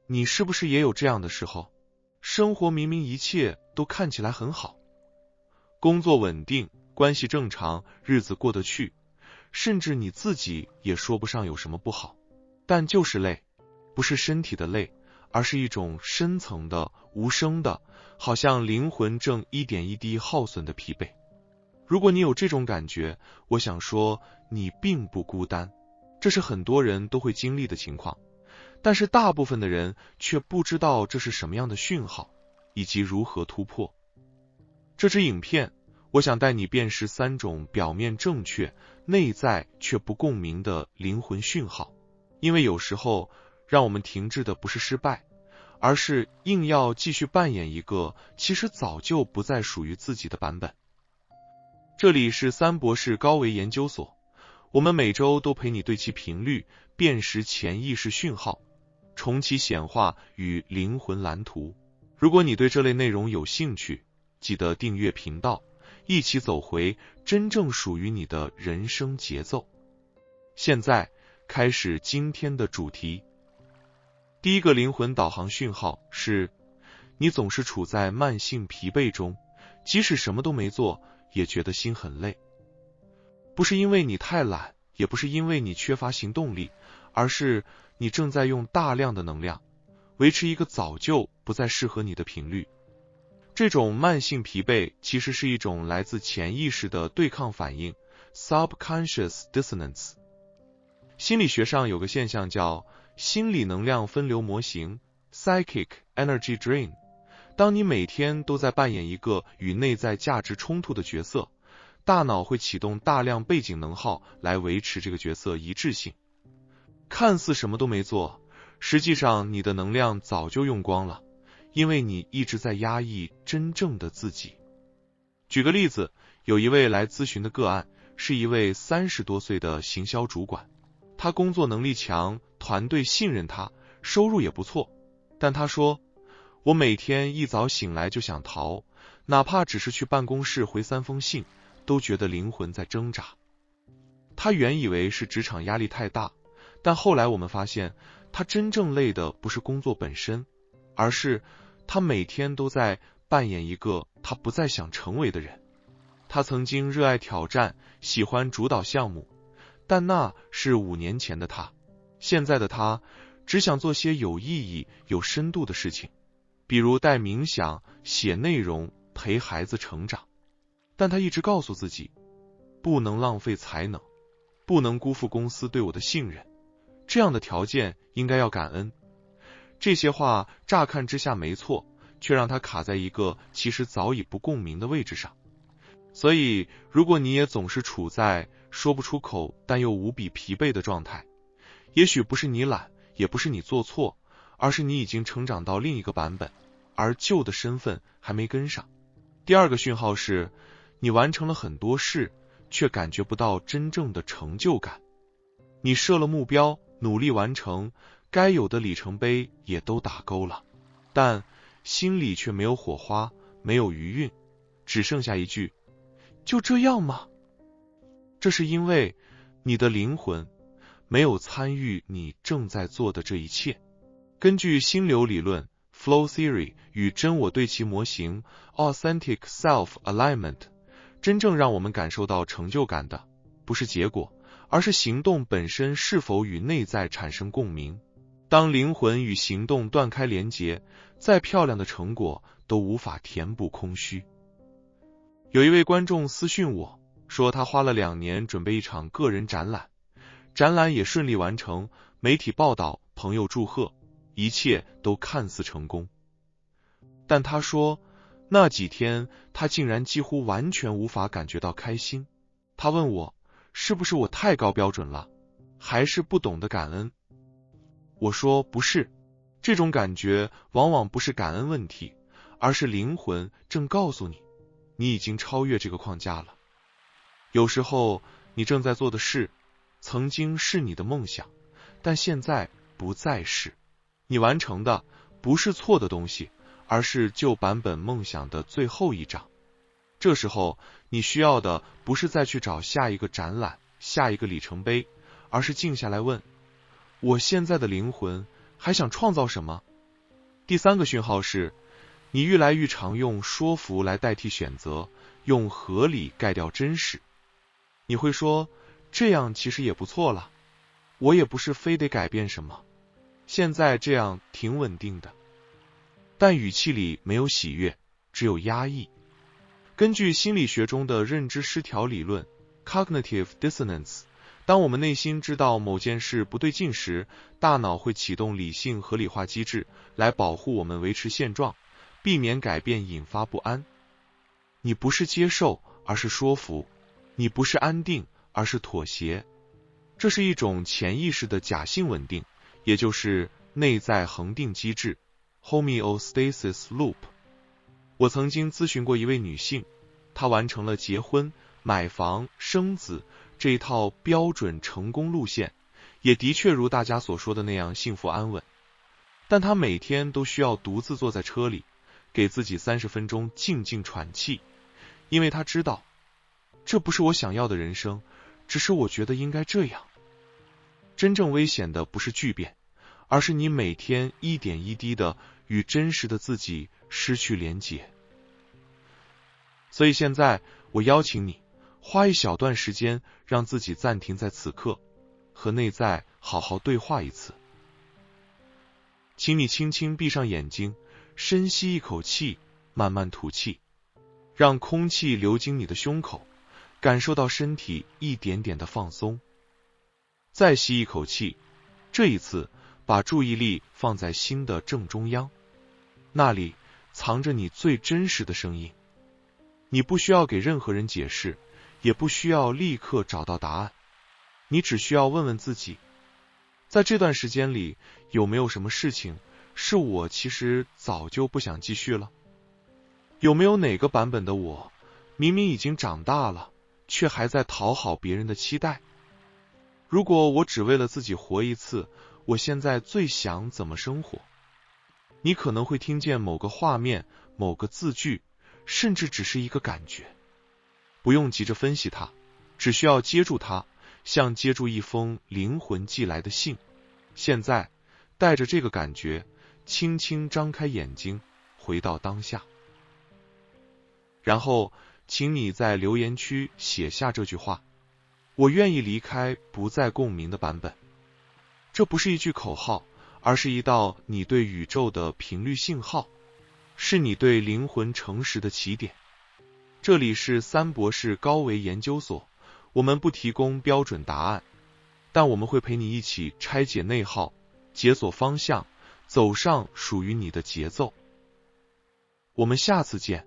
你是不是也有这样的时候？生活明明一切都看起来很好，工作稳定，关系正常，日子过得去，甚至你自己也说不上有什么不好，但就是累，不是身体的累，而是一种深层的、无声的，好像灵魂正一点一滴耗损的疲惫。如果你有这种感觉，我想说你并不孤单，这是很多人都会经历的情况，但是大部分的人却不知道这是什么样的讯号，以及如何突破。这支影片，我想带你辨识3种表面正确，内在却不共鸣的灵魂讯号，因为有时候让我们停滞的不是失败，而是硬要继续扮演一个其实早就不再属于自己的版本。这里是三博士高维研究所，我们每周都陪你对齐频率，辨识潜意识讯号，重启显化与灵魂蓝图。如果你对这类内容有兴趣，记得订阅频道，一起走回真正属于你的人生节奏。现在开始今天的主题。第一个灵魂导航讯号是，你总是处在慢性疲惫中，即使什么都没做，也觉得心很累。不是因为你太懒，也不是因为你缺乏行动力，而是你正在用大量的能量维持一个早就不再适合你的频率。这种慢性疲惫其实是一种来自潜意识的对抗反应 subconscious dissonance。 心理学上有个现象叫心理能量分流模型 psychic energy drain。 当你每天都在扮演一个与内在价值冲突的角色，大脑会启动大量背景能耗来维持这个角色一致性。看似什么都没做，实际上你的能量早就用光了，因为你一直在压抑真正的自己。举个例子，有一位来咨询的个案，是一位30多岁的行销主管，他工作能力强，团队信任他，收入也不错，但他说，我每天一早醒来就想逃，哪怕只是去办公室回3封信，都觉得灵魂在挣扎。他原以为是职场压力太大，但后来我们发现，他真正累的不是工作本身，而是他每天都在扮演一个他不再想成为的人。他曾经热爱挑战，喜欢主导项目，但那是5年前的他。现在的他只想做些有意义、有深度的事情，比如带冥想、写内容、陪孩子成长。但他一直告诉自己，不能浪费才能，不能辜负公司对我的信任，这样的条件应该要感恩。这些话乍看之下没错，却让他卡在一个其实早已不共鸣的位置上。所以如果你也总是处在说不出口但又无比疲惫的状态，也许不是你懒，也不是你做错，而是你已经成长到另一个版本，而旧的身份还没跟上。第二个讯号是，你完成了很多事，却感觉不到真正的成就感。你设了目标，努力完成，该有的里程碑也都打勾了，但心里却没有火花，没有余韵，只剩下一句，就这样吗？这是因为你的灵魂没有参与你正在做的这一切。根据心流理论 Flow Theory 与真我对齐模型 Authentic Self Alignment， 真正让我们感受到成就感的不是结果，而是行动本身是否与内在产生共鸣。当灵魂与行动断开连结，再漂亮的成果都无法填补空虚。有一位观众私讯我说，他花了2年准备一场个人展览，展览也顺利完成，媒体报道，朋友祝贺，一切都看似成功。但他说，那几天他竟然几乎完全无法感觉到开心。他问我，是不是我太高标准了，还是不懂得感恩？我说不是，这种感觉往往不是感恩问题，而是灵魂正告诉你，你已经超越这个框架了。有时候你正在做的事曾经是你的梦想，但现在不再是。你完成的不是错的东西，而是旧版本梦想的最后一章。这时候你需要的不是再去找下一个展览，下一个里程碑，而是静下来问，我现在的灵魂还想创造什么？第三个讯号是，你愈来愈常用说服来代替选择，用合理盖掉真实。你会说，这样其实也不错了，我也不是非得改变什么，现在这样挺稳定的。但语气里没有喜悦，只有压抑。根据心理学中的认知失调理论 Cognitive Dissonance， 当我们内心知道某件事不对劲时，大脑会启动理性合理化机制来保护我们维持现状，避免改变引发不安。你不是接受，而是说服；你不是安定，而是妥协。这是一种潜意识的假性稳定，也就是内在恒定机制 Homeostasis Loop。我曾经咨询过一位女性，她完成了结婚、买房、生子这一套标准成功路线，也的确如大家所说的那样幸福安稳。但她每天都需要独自坐在车里，给自己30分钟静静喘气，因为她知道，这不是我想要的人生，只是我觉得应该这样。真正危险的不是巨变，而是你每天一点一滴的与真实的自己失去连结。所以现在我邀请你花一小段时间，让自己暂停在此刻，和内在好好对话一次。请你轻轻闭上眼睛，深吸一口气，慢慢吐气，让空气流经你的胸口，感受到身体一点点的放松。再吸一口气，这一次把注意力放在心的正中央，那里藏着你最真实的声音。你不需要给任何人解释，也不需要立刻找到答案，你只需要问问自己，在这段时间里，有没有什么事情是我其实早就不想继续了？有没有哪个版本的我，明明已经长大了，却还在讨好别人的期待？如果我只为了自己活一次，我现在最想怎么生活？你可能会听见某个画面、某个字句，甚至只是一个感觉。不用急着分析它，只需要接住它，像接住一封灵魂寄来的信。现在，带着这个感觉，轻轻张开眼睛，回到当下。然后，请你在留言区写下这句话：我愿意离开不再共鸣的版本。这不是一句口号，而是一道你对宇宙的频率信号，是你对灵魂诚实的起点。这里是三博士高维研究所，我们不提供标准答案，但我们会陪你一起拆解内耗，解锁方向，走上属于你的节奏。我们下次见。